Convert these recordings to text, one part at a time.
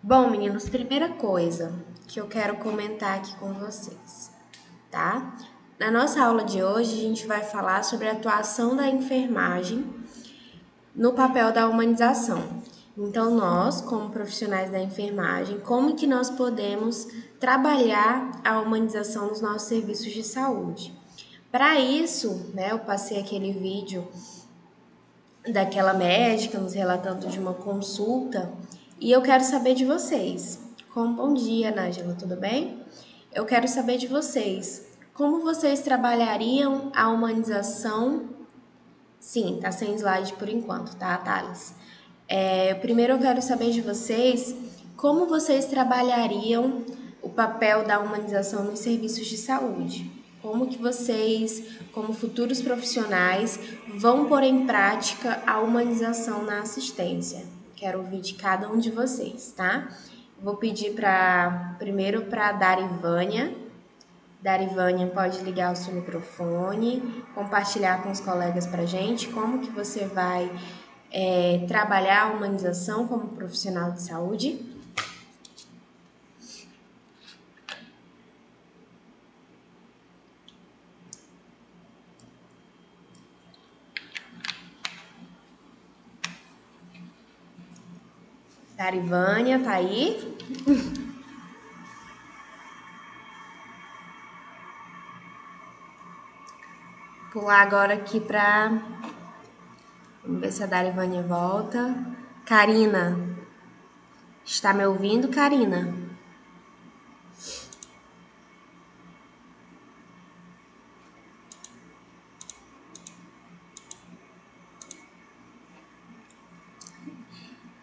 Bom, meninos, primeira coisa que eu quero comentar aqui com vocês, tá? Na nossa aula de hoje, a gente vai falar sobre a atuação da enfermagem no papel da humanização. Então, nós, como profissionais da enfermagem, como que nós podemos trabalhar a humanização nos nossos serviços de saúde? Para isso, né, eu passei aquele vídeo daquela médica nos relatando de uma consulta e eu quero saber de vocês. Bom dia, Nájila, tudo bem? Eu quero saber de vocês. Como vocês trabalhariam a humanização? Sim, tá sem slide por enquanto, tá, Thales? Primeiro eu quero saber de vocês como vocês trabalhariam o papel da humanização nos serviços de saúde. Como que vocês, como futuros profissionais, vão pôr em prática a humanização na assistência? Quero ouvir de cada um de vocês, tá? Vou pedir primeiro para a Darivânia. Darivânia, pode ligar o seu microfone, compartilhar com os colegas para gente como que você vai trabalhar a humanização como profissional de saúde. Darivânia, tá aí? Pular agora aqui para... Vamos ver se a Darivânia volta. Karina, está me ouvindo, Karina?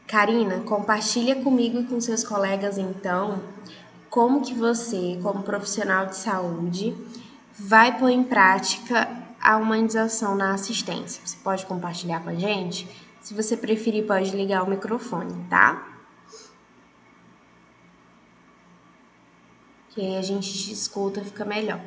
Karina, compartilha comigo e com seus colegas, então, como que você, como profissional de saúde, vai pôr em prática a humanização na assistência. Você pode compartilhar com a gente? Se você preferir, pode ligar o microfone, tá? Que aí a gente te escuta, fica melhor.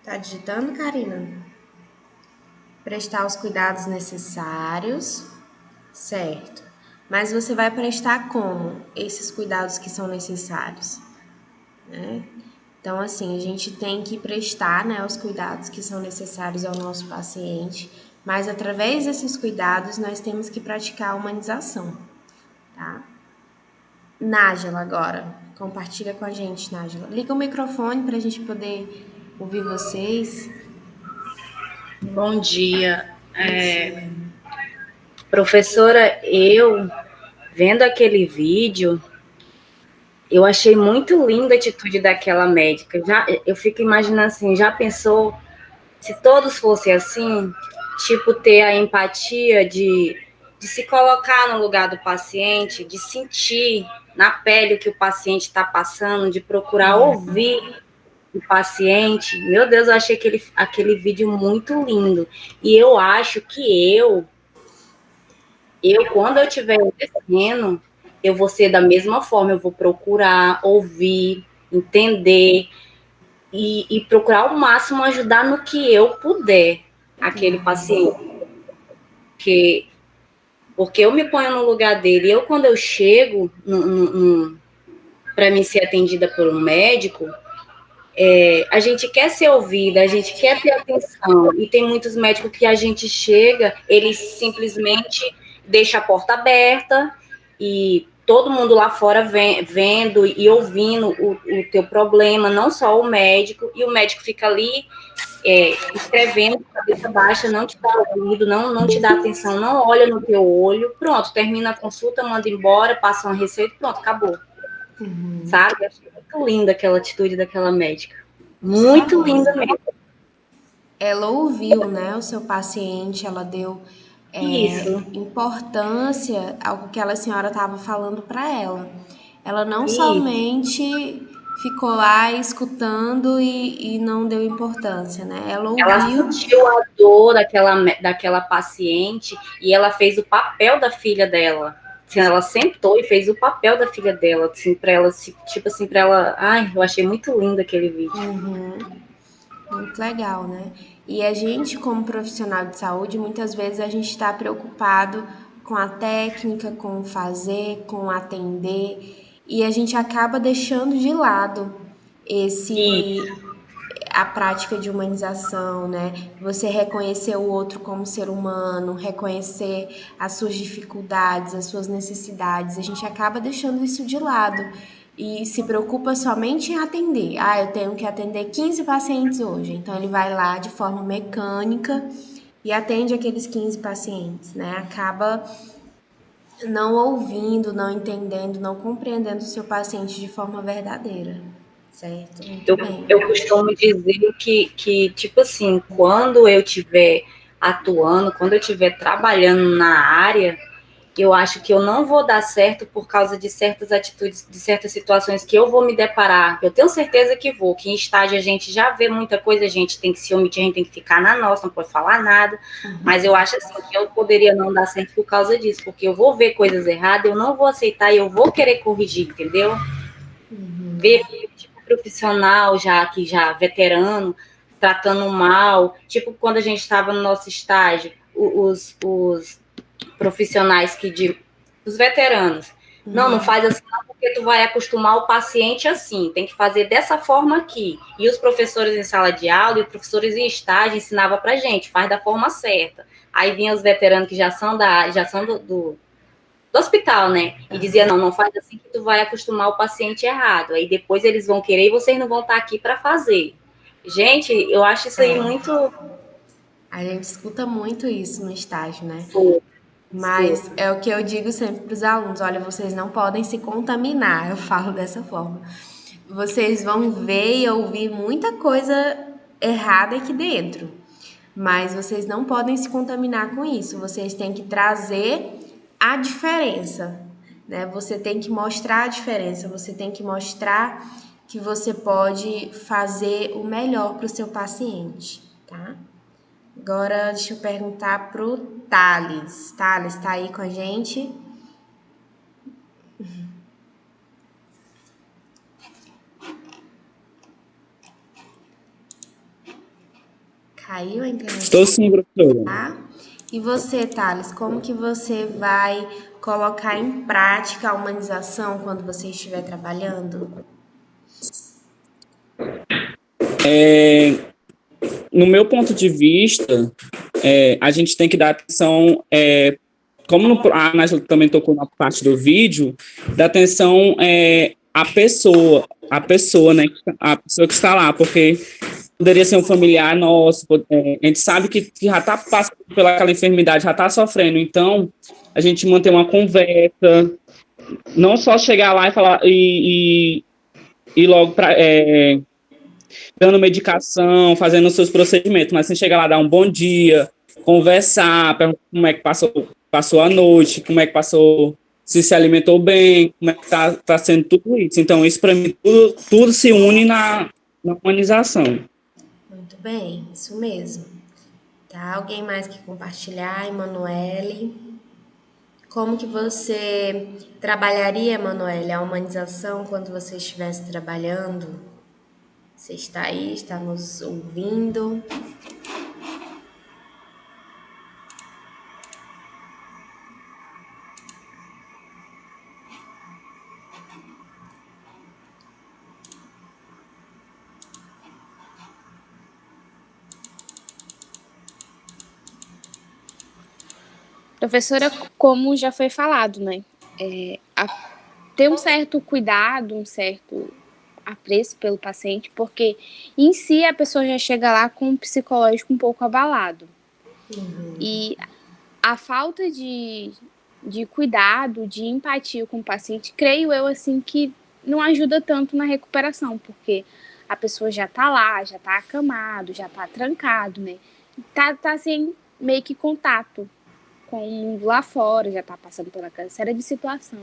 Tá digitando, Karina? Prestar os cuidados necessários, certo. Mas você vai prestar como esses cuidados que são necessários, né? Então, assim, a gente tem que prestar, né, os cuidados que são necessários ao nosso paciente, mas através desses cuidados nós temos que praticar a humanização, tá? Nájila agora, compartilha com a gente, Nájila. Liga o microfone para a gente poder ouvir vocês. Bom dia. Professora, eu vendo aquele vídeo, eu achei muito linda a atitude daquela médica. Eu fico imaginando assim, já pensou se todos fossem assim, tipo ter a empatia de se colocar no lugar do paciente, de sentir na pele o que o paciente está passando, de procurar ouvir o paciente. Meu Deus, eu achei aquele vídeo muito lindo. E eu acho que quando eu estiver exercendo, eu vou ser da mesma forma, eu vou procurar ouvir, entender e procurar ao máximo ajudar no que eu puder aquele paciente. Porque eu me ponho no lugar dele. Eu, quando eu chego para mim ser atendida por um médico, a gente quer ser ouvida, a gente quer ter atenção. E tem muitos médicos que a gente chega, eles simplesmente deixam a porta aberta e todo mundo lá fora vendo e ouvindo o teu problema, não só o médico, e o médico fica ali escrevendo, cabeça baixa, não te dá ouvido, não te dá atenção, não olha no teu olho, pronto, termina a consulta, manda embora, passa uma receita, pronto, acabou. Sabe? Achei muito linda aquela atitude daquela médica. Muito linda mesmo. Ela ouviu, né, o seu paciente, ela deu Isso, importância ao que aquela senhora estava falando para ela. Ela não isso. somente ficou lá escutando e não deu importância, né? Ela Ela ouviu. sentiu a dor daquela paciente e ela fez o papel da filha dela. Assim, ela sentou e fez o papel da filha dela, assim, para ela, tipo assim, para ela. Ai, eu achei muito lindo aquele vídeo. Uhum, muito legal, né? E a gente, como profissional de saúde, muitas vezes a gente está preocupado com a técnica, com o fazer, com o atender, e a gente acaba deixando de lado E esse a prática de humanização, né? Você reconhecer o outro como ser humano, reconhecer as suas dificuldades, as suas necessidades. A gente acaba deixando isso de lado e se preocupa somente em atender. Ah, eu tenho que atender 15 pacientes hoje. Então ele vai lá de forma mecânica e atende aqueles 15 pacientes, né? Acaba não ouvindo, não entendendo, não compreendendo o seu paciente de forma verdadeira. Certo? Muito eu, bem. eu costumo dizer que, tipo assim, quando eu estiver atuando, quando eu estiver trabalhando na área, eu acho que eu não vou dar certo por causa de certas atitudes, de certas situações que eu vou me deparar. Eu tenho certeza que vou, que em estágio a gente já vê muita coisa, a gente tem que se omitir, a gente tem que ficar na nossa, não pode falar nada. Mas eu acho assim que eu poderia não dar certo por causa disso, porque eu vou ver coisas erradas, eu não vou aceitar e eu vou querer corrigir, entendeu? Ver tipo profissional já que já veterano tratando mal, tipo quando a gente estava no nosso estágio, os profissionais os veteranos. Não, não faz assim não, porque tu vai acostumar o paciente assim, tem que fazer dessa forma aqui. E os professores em sala de aula e os professores em estágio ensinavam pra gente, faz da forma certa. Aí vinham os veteranos que já são do hospital, né? E dizia, não, não faz assim que tu vai acostumar o paciente errado. Aí depois eles vão querer e vocês não vão estar aqui para fazer. Gente, eu acho isso aí muito. A gente escuta muito isso no estágio, né? Escuta, Mas escuta. é o que eu digo sempre para os alunos: olha, vocês não podem se contaminar, eu falo dessa forma. Vocês vão ver e ouvir muita coisa errada aqui dentro, mas vocês não podem se contaminar com isso. Vocês têm que trazer a diferença, né? Você tem que mostrar a diferença, você tem que mostrar que você pode fazer o melhor para o seu paciente, tá? Agora deixa eu perguntar pro Thales. Thales, tá aí com a gente? Caiu a internet? Estou sim, professora. Tá? E você, Thales, como que você vai colocar em prática a humanização quando você estiver trabalhando? No meu ponto de vista, a gente tem que dar atenção, como a Nájila também tocou na parte do vídeo, dar atenção à pessoa, né, a pessoa que está lá, porque poderia ser um familiar nosso, a gente sabe que já está passando pelaquela enfermidade, já está sofrendo, então a gente manter uma conversa, não só chegar lá e falar e logo para dando medicação, fazendo os seus procedimentos, mas você chega lá, dar um bom dia, conversar, perguntar como é que passou a noite, como é que passou, se alimentou bem, como é que tá sendo tudo isso. Então, isso para mim, tudo se une na humanização. Muito bem, isso mesmo. Tá? Alguém mais que compartilhar? Emanuele? Como que você trabalharia, Emanuele, a humanização quando você estivesse trabalhando? Você está aí, está nos ouvindo? Professora, como já foi falado, né? Ter um certo cuidado, um certo apreço pelo paciente, porque em si a pessoa já chega lá com um psicológico um pouco abalado. E a falta de cuidado, de empatia com o paciente, creio eu, assim, que não ajuda tanto na recuperação, porque a pessoa já tá lá, já tá acamado, já tá trancado, né? Tá sem meio que contato com o mundo lá fora, já está passando por aquela série de situação.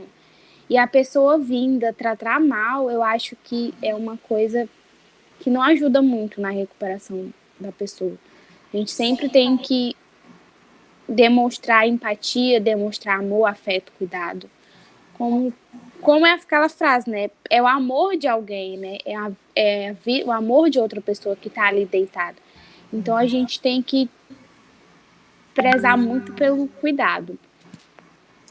E a pessoa vinda tratar mal, eu acho que é uma coisa que não ajuda muito na recuperação da pessoa. A gente sempre tem que demonstrar empatia, demonstrar amor, afeto, cuidado. Como é aquela frase, né? É o amor de alguém, né? O amor de outra pessoa que está ali deitada. Então a gente tem que prezar muito pelo cuidado.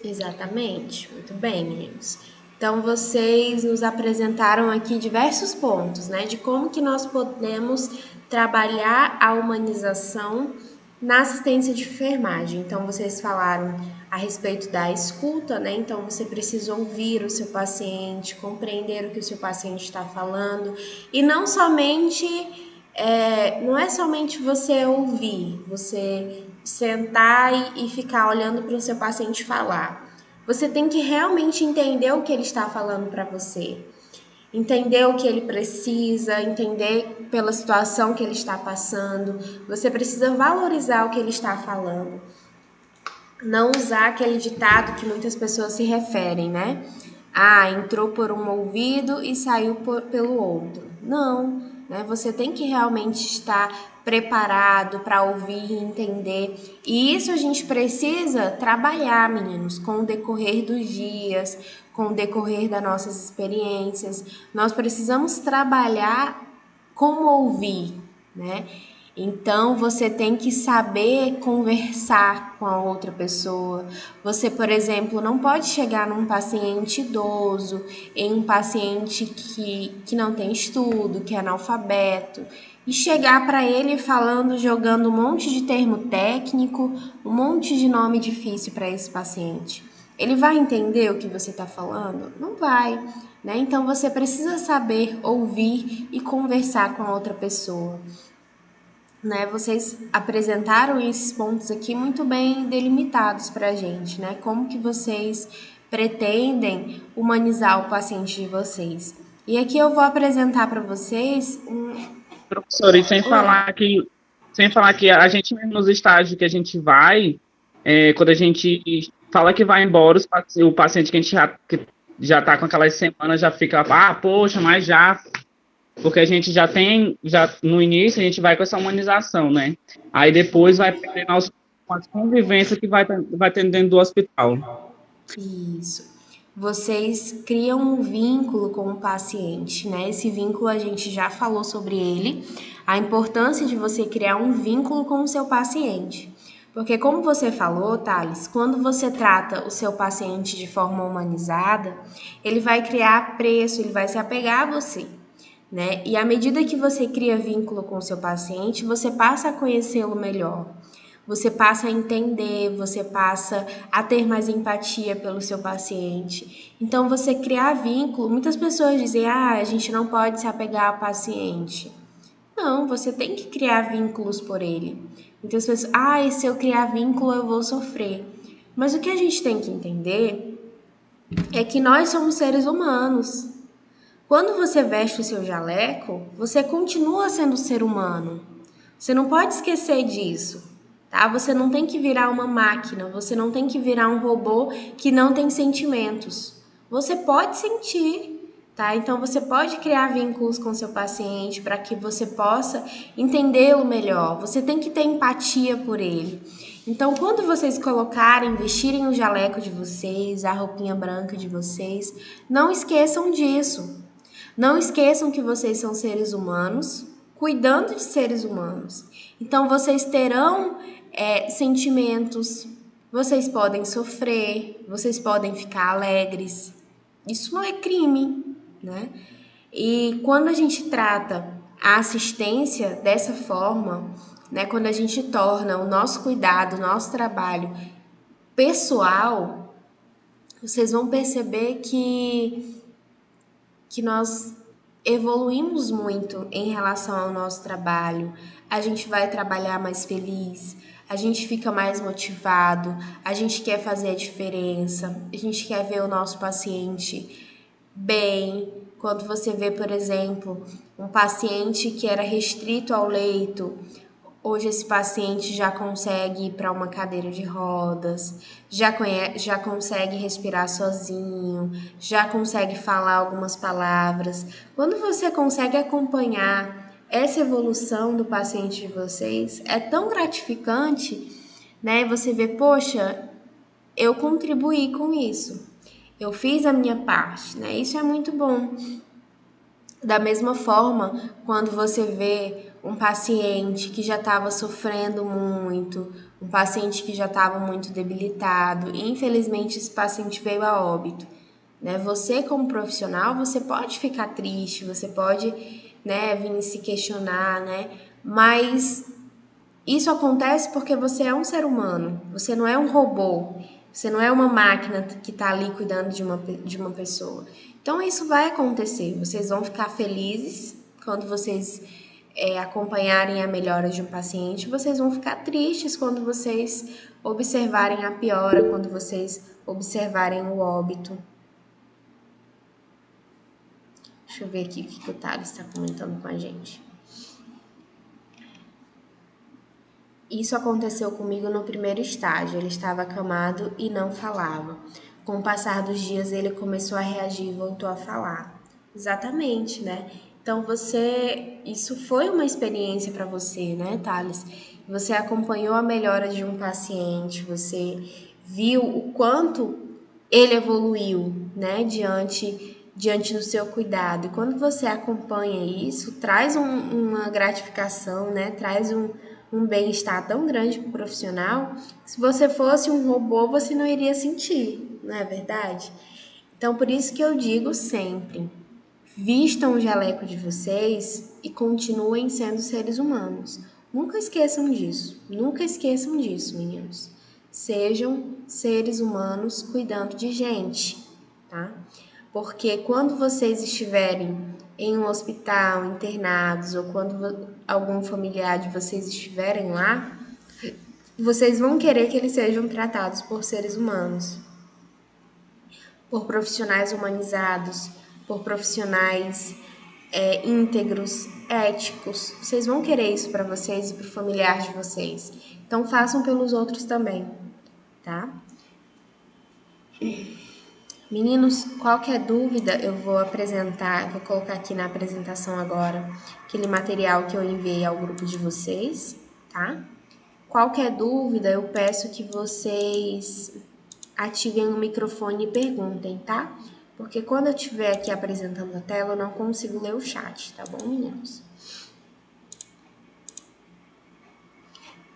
Exatamente. Muito bem, meninos. Então, vocês nos apresentaram aqui diversos pontos, né, de como que nós podemos trabalhar a humanização na assistência de enfermagem. Então, vocês falaram a respeito da escuta, né? Então, você precisa ouvir o seu paciente, compreender o que o seu paciente está falando, e não somente, não é somente você ouvir, você sentar e ficar olhando para o seu paciente falar. Você tem que realmente entender o que ele está falando para você, entender o que ele precisa, entender pela situação que ele está passando. Você precisa valorizar o que ele está falando. Não usar aquele ditado que muitas pessoas se referem, né? Ah, entrou por um ouvido e saiu pelo outro. Não, né? Você tem que realmente estar preparado para ouvir e entender. E isso a gente precisa trabalhar, meninos, com o decorrer dos dias, com o decorrer das nossas experiências. Nós precisamos trabalhar como ouvir, né? Então, você tem que saber conversar com a outra pessoa. Você, por exemplo, não pode chegar num paciente idoso, em um paciente que não tem estudo, que é analfabeto, e chegar para ele falando, jogando um monte de termo técnico, um monte de nome difícil para esse paciente. Ele vai entender o que você está falando? Não vai, né? Então, você precisa saber ouvir e conversar com a outra pessoa. Né, vocês apresentaram esses pontos aqui muito bem delimitados para a gente, né? Como que vocês pretendem humanizar o paciente de vocês. E aqui eu vou apresentar para vocês Professora, e sem falar que a gente mesmo nos estágios que a gente vai, quando a gente fala que vai embora, o paciente que a gente já está com aquelas semanas já fica, poxa, mas já, porque a gente já no início a gente vai com essa humanização, né? Aí depois vai perdendo as convivências que vai tendo dentro do hospital. Isso. Vocês criam um vínculo com o paciente, né? Esse vínculo a gente já falou sobre ele, a importância de você criar um vínculo com o seu paciente. Porque como você falou, Thales, quando você trata o seu paciente de forma humanizada, ele vai criar apreço, ele vai se apegar a você, né? E à medida que você cria vínculo com o seu paciente, você passa a conhecê-lo melhor. Você passa a entender, você passa a ter mais empatia pelo seu paciente. Então, você criar vínculo, muitas pessoas dizem, a gente não pode se apegar ao paciente. Não, você tem que criar vínculos por ele. Muitas pessoas, se eu criar vínculo eu vou sofrer. Mas o que a gente tem que entender é que nós somos seres humanos. Quando você veste o seu jaleco, você continua sendo ser humano. Você não pode esquecer disso, tá? Você não tem que virar uma máquina, você não tem que virar um robô que não tem sentimentos. Você pode sentir, tá? Então você pode criar vínculos com seu paciente para que você possa entendê-lo melhor. Você tem que ter empatia por ele. Então, quando vocês colocarem, vestirem o jaleco de vocês, a roupinha branca de vocês, não esqueçam disso. Não esqueçam que vocês são seres humanos, cuidando de seres humanos. Então, vocês terão sentimentos, vocês podem sofrer, vocês podem ficar alegres. Isso não é crime, né? E quando a gente trata a assistência dessa forma, né, quando a gente torna o nosso cuidado, o nosso trabalho pessoal, vocês vão perceber que nós evoluímos muito em relação ao nosso trabalho. A gente vai trabalhar mais feliz, a gente fica mais motivado, a gente quer fazer a diferença, a gente quer ver o nosso paciente bem. Quando você vê, por exemplo, um paciente que era restrito ao leito, Hoje esse paciente já consegue ir para uma cadeira de rodas, já consegue respirar sozinho, já consegue falar algumas palavras. Quando você consegue acompanhar essa evolução do paciente de vocês, é tão gratificante, né? Você vê, poxa, eu contribuí com isso, eu fiz a minha parte, né? Isso é muito bom. Da mesma forma, quando você vê um paciente que já estava sofrendo muito, um paciente que já estava muito debilitado, e infelizmente esse paciente veio a óbito, né? Você como profissional, você pode ficar triste, você pode, né, vir se questionar, né? Mas isso acontece porque você é um ser humano, você não é um robô, você não é uma máquina que está ali cuidando de uma pessoa. Então isso vai acontecer, vocês vão ficar felizes quando vocês acompanharem a melhora de um paciente, vocês vão ficar tristes quando vocês observarem a piora, quando vocês observarem o óbito. Deixa eu ver aqui o que o Thales está comentando com a gente. Isso aconteceu comigo no primeiro estágio. Ele estava acamado e não falava. Com o passar dos dias, ele começou a reagir e voltou a falar. Exatamente, né? Então, isso foi uma experiência para você, né, Thales? Você acompanhou a melhora de um paciente, você viu o quanto ele evoluiu, né, diante do seu cuidado. E quando você acompanha isso, traz uma gratificação, né, traz um bem-estar tão grande para o profissional. Se você fosse um robô, você não iria sentir, não é verdade? Então, por isso que eu digo sempre, vistam o jaleco de vocês e continuem sendo seres humanos. Nunca esqueçam disso, meninos. Sejam seres humanos cuidando de gente, tá? Porque quando vocês estiverem em um hospital, internados, ou quando algum familiar de vocês estiverem lá, vocês vão querer que eles sejam tratados por seres humanos, por profissionais humanizados, por profissionais íntegros, éticos. Vocês vão querer isso para vocês e para o familiar de vocês. Então façam pelos outros também, tá? Meninos, qualquer dúvida eu vou colocar aqui na apresentação agora aquele material que eu enviei ao grupo de vocês, tá? Qualquer dúvida eu peço que vocês ativem o microfone e perguntem, tá? Porque quando eu estiver aqui apresentando a tela, eu não consigo ler o chat, tá bom, meninos?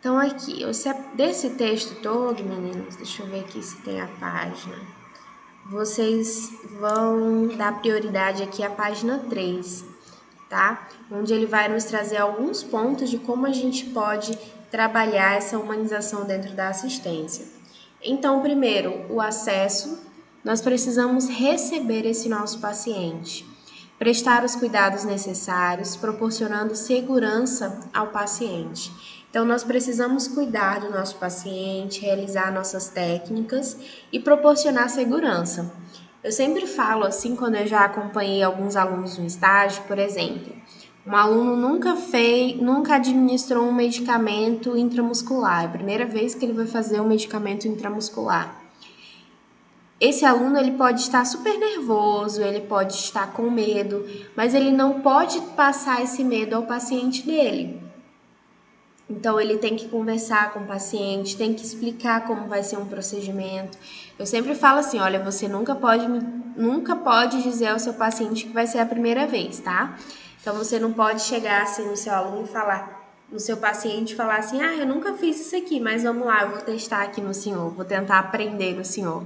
Então aqui, desse texto todo, meninos, deixa eu ver aqui se tem a página. Vocês vão dar prioridade aqui à página 3, tá? Onde ele vai nos trazer alguns pontos de como a gente pode trabalhar essa humanização dentro da assistência. Então, primeiro, o acesso. Nós precisamos receber esse nosso paciente, prestar os cuidados necessários, proporcionando segurança ao paciente. Então, nós precisamos cuidar do nosso paciente, realizar nossas técnicas e proporcionar segurança. Eu sempre falo assim, quando eu já acompanhei alguns alunos no estágio, por exemplo, um aluno nunca administrou um medicamento intramuscular, é a primeira vez que ele vai fazer um medicamento intramuscular. Esse aluno ele pode estar super nervoso, ele pode estar com medo, mas ele não pode passar esse medo ao paciente dele. Então, ele tem que conversar com o paciente, tem que explicar como vai ser um procedimento. Eu sempre falo assim, olha, você nunca pode dizer ao seu paciente que vai ser a primeira vez, tá? Então, você não pode chegar assim no seu aluno e falar, no seu paciente falar assim, eu nunca fiz isso aqui, mas vamos lá, eu vou testar aqui no senhor, vou tentar aprender no senhor.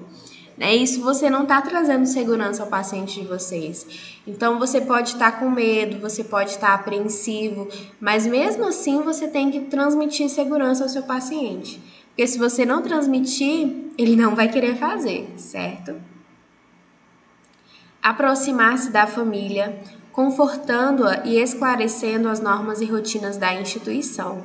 Isso você não está trazendo segurança ao paciente de vocês. Então, você pode estar com medo, você pode estar apreensivo, mas mesmo assim você tem que transmitir segurança ao seu paciente. Porque se você não transmitir, ele não vai querer fazer, certo? Aproximar-se da família, confortando-a e esclarecendo as normas e rotinas da instituição.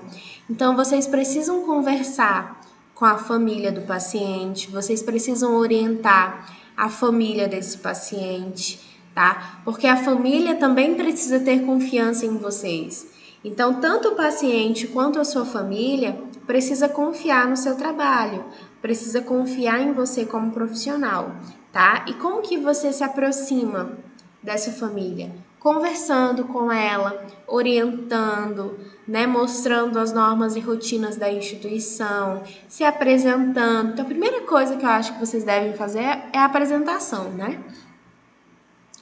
Então, vocês precisam conversar com a família do paciente, vocês precisam orientar a família desse paciente, tá? Porque a família também precisa ter confiança em vocês. Então, tanto o paciente quanto a sua família precisa confiar no seu trabalho, precisa confiar em você como profissional, tá? E como que você se aproxima dessa família? Conversando com ela, orientando, né, mostrando as normas e rotinas da instituição, se apresentando. Então, a primeira coisa que eu acho que vocês devem fazer é a apresentação, né?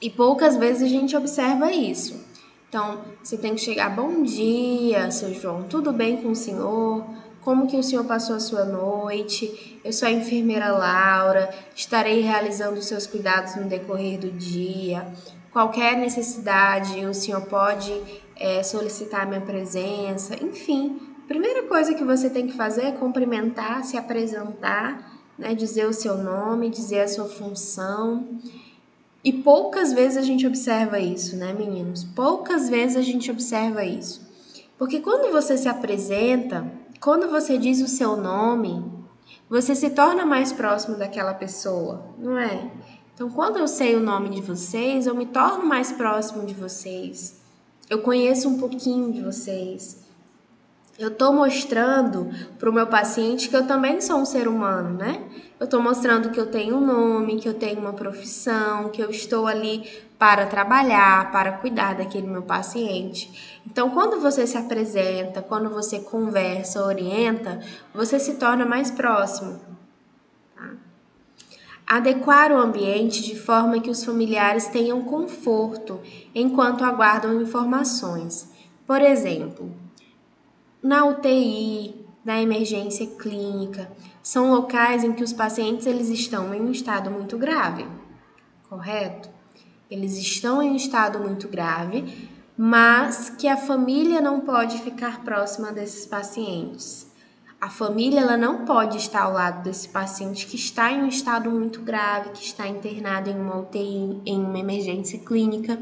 E poucas vezes a gente observa isso. Então, você tem que chegar, bom dia, seu João, tudo bem com o senhor? Como que o senhor passou a sua noite? Eu sou a enfermeira Laura, estarei realizando os seus cuidados no decorrer do dia. Qualquer necessidade, o senhor pode solicitar a minha presença. Enfim, a primeira coisa que você tem que fazer é cumprimentar, se apresentar, né, dizer o seu nome, dizer a sua função. E poucas vezes a gente observa isso, né, meninos? Poucas vezes a gente observa isso. Porque quando você se apresenta, quando você diz o seu nome, você se torna mais próximo daquela pessoa, não é? Então, quando eu sei o nome de vocês, eu me torno mais próximo de vocês. Eu conheço um pouquinho de vocês. Eu estou mostrando para o meu paciente que eu também sou um ser humano, né? Eu estou mostrando que eu tenho um nome, que eu tenho uma profissão, que eu estou ali para trabalhar, para cuidar daquele meu paciente. Então, quando você se apresenta, quando você conversa, orienta, você se torna mais próximo. Tá? Adequar o ambiente de forma que os familiares tenham conforto enquanto aguardam informações. Por exemplo, na UTI, na emergência clínica, são locais em que os pacientes eles estão em um estado muito grave, correto? Eles estão em um estado muito grave, mas que a família não pode ficar próxima desses pacientes. A família ela não pode estar ao lado desse paciente que está em um estado muito grave, que está internado em uma UTI, em uma emergência clínica.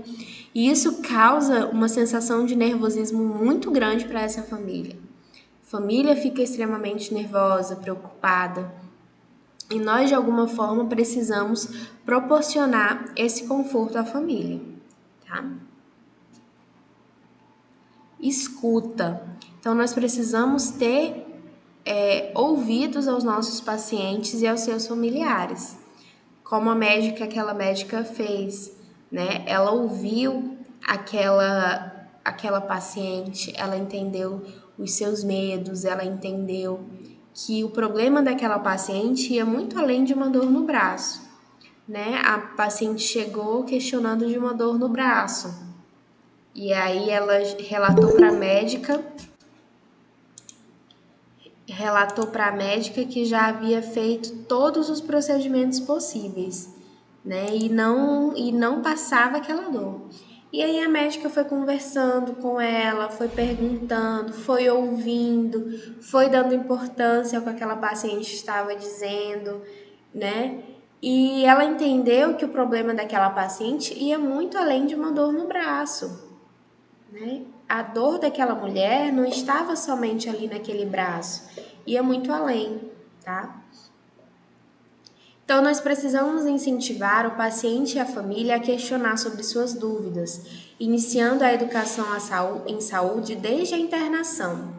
E isso causa uma sensação de nervosismo muito grande para essa família. A família fica extremamente nervosa, preocupada. E nós, de alguma forma, precisamos proporcionar esse conforto à família, tá? Escuta. Então, nós precisamos ter ouvidos aos nossos pacientes e aos seus familiares, como aquela médica fez, né? Ela ouviu aquela paciente, ela entendeu os seus medos, ela entendeu que o problema daquela paciente ia muito além de uma dor no braço, né? A paciente chegou questionando de uma dor no braço, e aí ela relatou para a médica que já havia feito todos os procedimentos possíveis, né? E não passava aquela dor. E aí a médica foi conversando com ela, foi perguntando, foi ouvindo, foi dando importância ao que aquela paciente estava dizendo, né? E ela entendeu que o problema daquela paciente ia muito além de uma dor no braço, né? A dor daquela mulher não estava somente ali naquele braço, ia muito além, tá? Então, nós precisamos incentivar o paciente e a família a questionar sobre suas dúvidas, iniciando a educação em saúde desde a internação.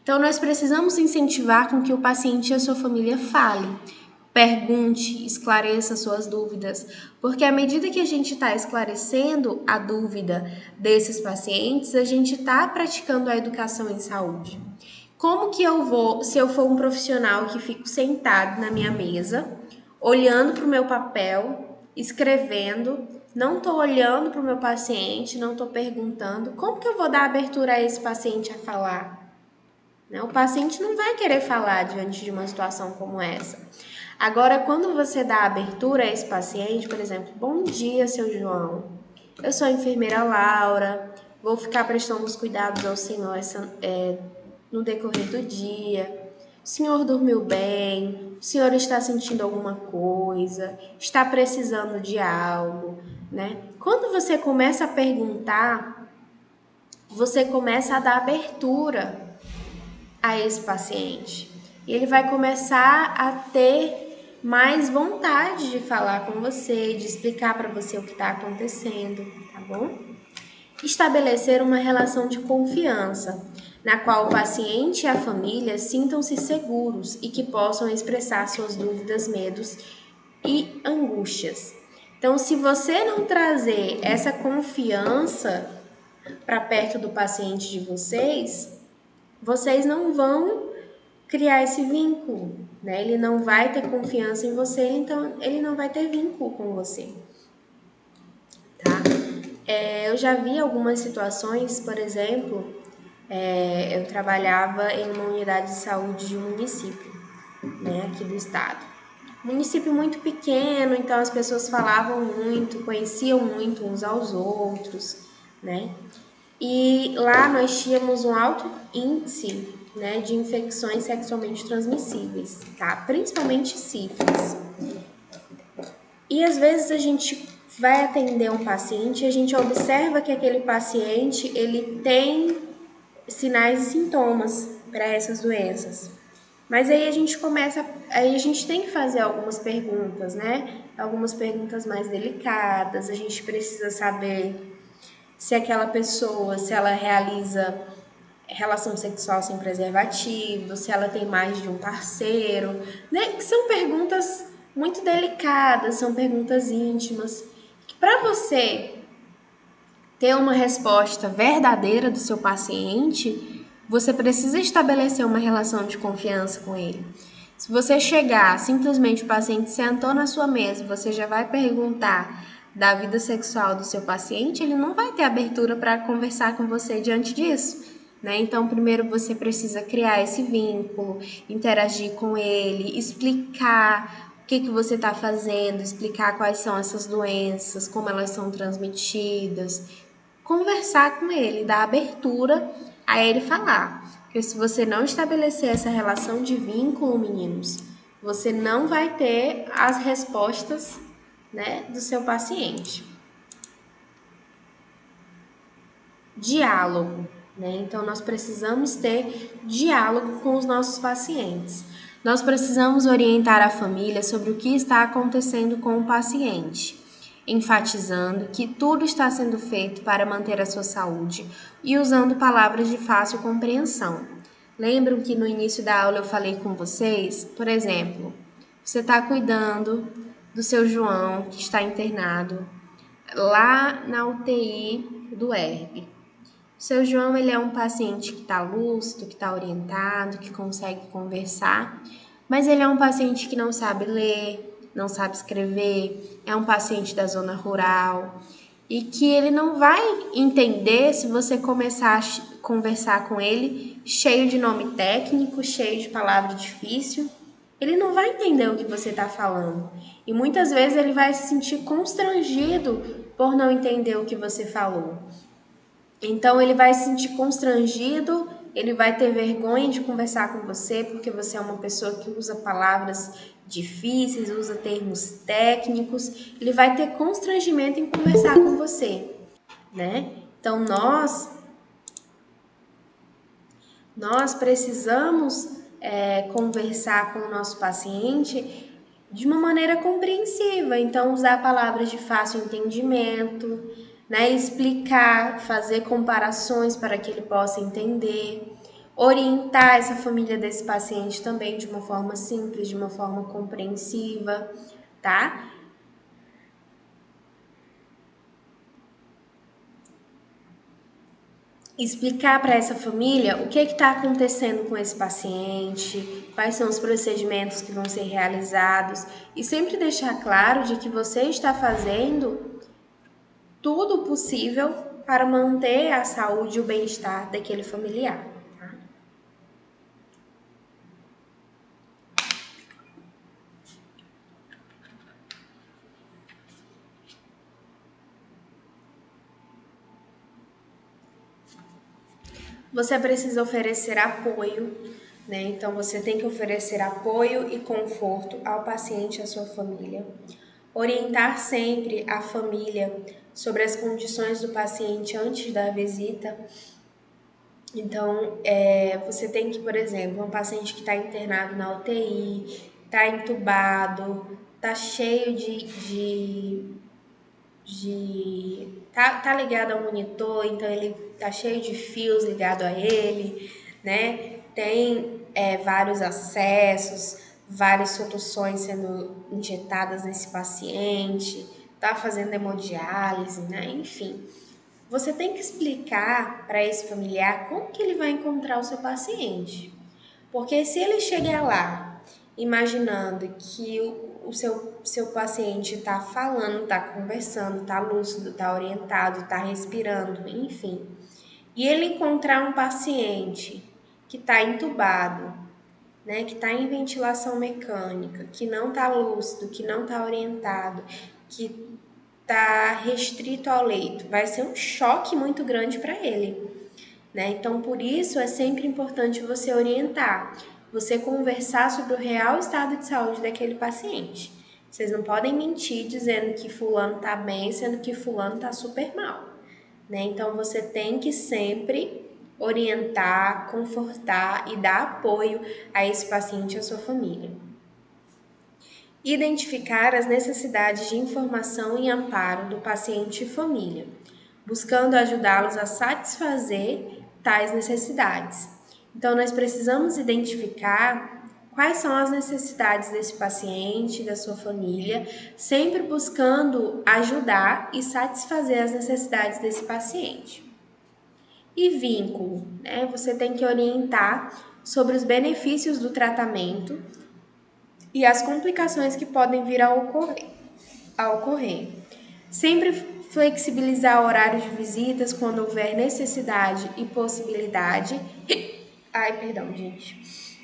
Então, nós precisamos incentivar com que o paciente e a sua família falem, pergunte, esclareça suas dúvidas, porque à medida que a gente está esclarecendo a dúvida desses pacientes, a gente está praticando a educação em saúde. Como que eu vou, se eu for um profissional que fico sentado na minha mesa, olhando para o meu papel, escrevendo, não estou olhando para o meu paciente, não estou perguntando, como que eu vou dar abertura a esse paciente a falar? O paciente não vai querer falar diante de uma situação como essa. Agora, quando você dá abertura a esse paciente, por exemplo, bom dia, seu João, eu sou a enfermeira Laura, vou ficar prestando os cuidados ao senhor no decorrer do dia. O senhor dormiu bem? O senhor está sentindo alguma coisa? Está precisando de algo, né? Quando você começa a perguntar, você começa a dar abertura a esse paciente. E ele vai começar a ter mais vontade de falar com você, de explicar para você o que está acontecendo, tá bom? estabelecer uma relação de confiança, na qual o paciente e a família sintam-se seguros e que possam expressar suas dúvidas, medos e angústias. Então, se você não trazer essa confiança para perto do paciente de vocês, vocês não vão criar esse vínculo, né? Ele não vai ter confiança em você, então ele não vai ter vínculo com você, tá? Eu já vi algumas situações, por exemplo, eu trabalhava em uma unidade de saúde de um município, né, aqui do estado. Município muito pequeno, então as pessoas falavam muito, conheciam muito uns aos outros, né? E lá nós tínhamos um alto índice, né, de infecções sexualmente transmissíveis, tá? Principalmente sífilis. E às vezes a gente vai atender um paciente e a gente observa que aquele paciente ele tem sinais e sintomas para essas doenças. Mas aí a gente tem que fazer algumas perguntas, né? Algumas perguntas mais delicadas. A gente precisa saber se aquela pessoa, se ela realiza relação sexual sem preservativo, se ela tem mais de um parceiro, né? Que são perguntas muito delicadas, são perguntas íntimas. Para você ter uma resposta verdadeira do seu paciente, você precisa estabelecer uma relação de confiança com ele. Se você chegar, simplesmente o paciente sentou na sua mesa, você já vai perguntar da vida sexual do seu paciente, ele não vai ter abertura para conversar com você diante disso, né? Então, primeiro você precisa criar esse vínculo, interagir com ele, explicar o que você está fazendo, explicar quais são essas doenças, como elas são transmitidas, conversar com ele, dar abertura a ele falar. Porque se você não estabelecer essa relação de vínculo, meninos, você não vai ter as respostas, né, do seu paciente. Diálogo, né? Então nós precisamos ter diálogo com os nossos pacientes. Nós precisamos orientar a família sobre o que está acontecendo com o paciente, enfatizando que tudo está sendo feito para manter a sua saúde e usando palavras de fácil compreensão. Lembram que no início da aula eu falei com vocês? Por exemplo, você está cuidando do seu João, que está internado lá na UTI do ERB. Seu João, ele é um paciente que está lúcido, que está orientado, que consegue conversar, mas ele é um paciente que não sabe ler, não sabe escrever, é um paciente da zona rural e que ele não vai entender se você começar a conversar com ele cheio de nome técnico, cheio de palavra difícil. Ele não vai entender o que você está falando e muitas vezes ele vai se sentir constrangido por não entender o que você falou. Então ele vai se sentir constrangido, ele vai ter vergonha de conversar com você porque você é uma pessoa que usa palavras difíceis, usa termos técnicos, ele vai ter constrangimento em conversar com você, né? Então nós precisamos conversar com o nosso paciente de uma maneira compreensiva, então usar palavras de fácil entendimento, né? Explicar, fazer comparações para que ele possa entender, orientar essa família desse paciente também de uma forma simples, de uma forma compreensiva, tá? Explicar para essa família o que está acontecendo com esse paciente, quais são os procedimentos que vão ser realizados e sempre deixar claro de que você está fazendo tudo o possível para manter a saúde e o bem-estar daquele familiar. Tá? Você precisa oferecer apoio, né? Então você tem que oferecer apoio e conforto ao paciente e à sua família. Orientar sempre a família sobre as condições do paciente antes da visita. Então, você tem que, por exemplo, um paciente que está internado na UTI, está entubado, está cheio tá ligado ao monitor, então ele tá cheio de fios ligado a ele, né? Tem vários acessos, várias soluções sendo injetadas nesse paciente, tá fazendo hemodiálise, né? Enfim, você tem que explicar para esse familiar como que ele vai encontrar o seu paciente. Porque se ele chegar lá imaginando que o seu paciente está falando, está conversando, está lúcido, está orientado, está respirando, enfim, e ele encontrar um paciente que está entubado, né, que está em ventilação mecânica, que não está lúcido, que não está orientado, que está restrito ao leito, vai ser um choque muito grande para ele, né? Então, por isso é sempre importante você orientar, você conversar sobre o real estado de saúde daquele paciente. Vocês não podem mentir dizendo que fulano está bem, sendo que fulano está super mal, né? Então, você tem que sempre orientar, confortar e dar apoio a esse paciente e a sua família. Identificar as necessidades de informação e amparo do paciente e família, buscando ajudá-los a satisfazer tais necessidades. Então, nós precisamos identificar quais são as necessidades desse paciente, da sua família, sempre buscando ajudar e satisfazer as necessidades desse paciente. E vínculo, né? Você tem que orientar sobre os benefícios do tratamento e as complicações que podem vir a ocorrer. Sempre flexibilizar horários de visitas quando houver necessidade e possibilidade. Ai, perdão, gente.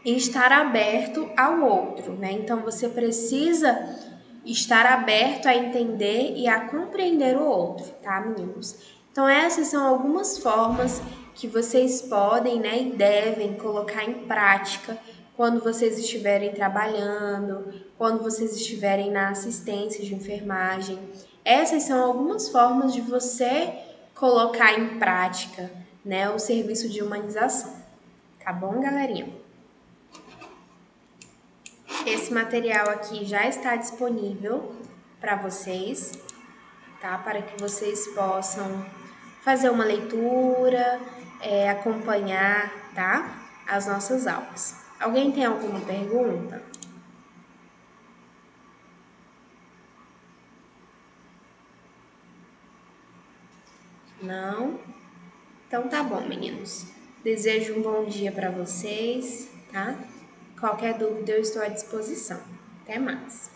E estar aberto ao outro, né? Então você precisa estar aberto a entender e a compreender o outro, tá, meninos? Então essas são algumas formas que vocês podem, né, e devem colocar em prática quando vocês estiverem trabalhando, quando vocês estiverem na assistência de enfermagem. Essas são algumas formas de você colocar em prática, né, o serviço de humanização. Tá bom, galerinha? Esse material aqui já está disponível para vocês, tá? Para que vocês possam fazer uma leitura, acompanhar, tá? As nossas aulas. Alguém tem alguma pergunta? Não? Então tá bom, meninos. Desejo um bom dia para vocês, tá? Qualquer dúvida eu estou à disposição. Até mais.